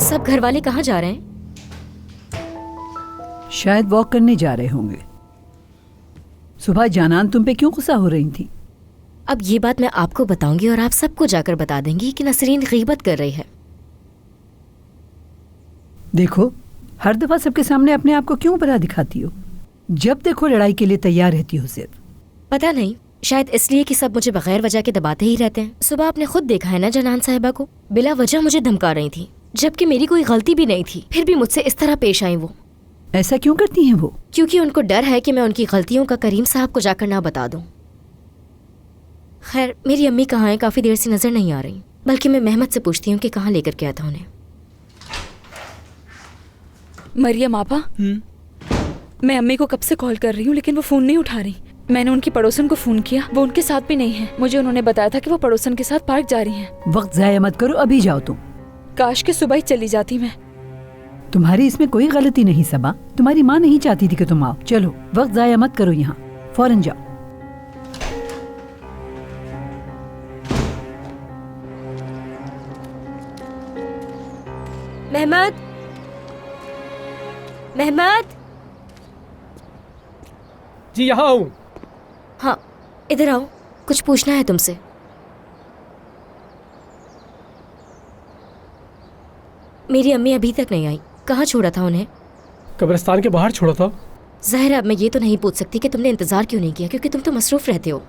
सब घर वाले कहाँ जा रहे हैं? शायद वॉक करने जा रहे होंगे। सुबह जानान तुम पे क्यों गुस्सा हो रही थी? अब ये बात मैं आपको बताऊंगी और आप सबको जाकर बता देंगी कि नसरीन गीबत कर रही है। देखो, हर दफा सबके सामने अपने आप को क्यों बड़ा दिखाती हो? जब देखो लड़ाई के लिए तैयार रहती हो सिर्फ। पता नहीं, शायद इसलिए कि सब मुझे बगैर वजह के दबाते ही रहते हैं। सुबह आपने खुद देखा है ना जनान साहिबा को, बिला वजह मुझे धमका रही थी, जबकि मेरी कोई गलती भी नहीं थी, फिर भी मुझसे इस तरह पेश आई वो। ऐसा क्यों करती हैं वो? क्योंकि उनको डर है कि मैं उनकी गलतियों का करीम साहब को जाकर ना बता दूं। खैर, मेरी अम्मी कहाँ हैं? काफी देर से नजर नहीं आ रही, बल्कि मैं मेहमत से पूछती हूँ कि कहाँ लेकर गया था उन्हें। मरियम आपा, मैं अम्मी को कब से कॉल कर रही हूँ लेकिन वो फोन नहीं उठा रही। मैंने उनकी पड़ोसन को फोन किया, वो उनके साथ भी नहीं है। मुझे उन्होंने बताया था कि वो पड़ोसन के साथ पार्क जा रही हैं। वक्त जाया मत करो, अभी जाओ तुम। काश के सुबह ही चली जाती मैं। तुम्हारी इसमें कोई गलती नहीं सबा, तुम्हारी माँ नहीं चाहती थी कि तुम आओ। चलो, वक्त जाया मत करो, यहाँ फौरन जाओ। Mehmed, Mehmed. जी यहाँ हूँ। हाँ, इधर आओ, कुछ पूछना है तुमसे। मेरी अम्मी अभी तक नहीं आई, कहाँ छोड़ा था उन्हें? कब्रिस्तान के बाहर छोड़ा था। ज़ाहिर है अब मैं ये तो नहीं पूछ सकती कि तुमने इंतजार क्यों नहीं किया, क्योंकि तुम तो मसरूफ रहते हो।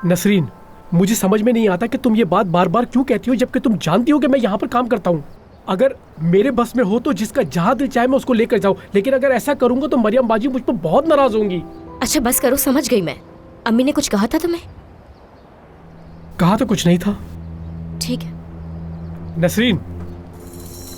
नसरीन, मुझे समझ में नहीं आता कि तुम ये बात बार बार क्यों कहती हो, जबकि तुम जानती हो कि मैं यहाँ पर काम करता हूँ। अगर मेरे बस में हो तो जिसका जहाँ दिल चाहे मैं उसको लेकर जाऊँ, लेकिन अगर ऐसा करूँगा तो मरियम बाजी मुझ पर बहुत नाराज होंगी। अच्छा बस करो, समझ गई मैं। अम्मी ने कुछ कहा था तुम्हें? कहा तो कुछ नहीं था। ठीक है। नसरीन,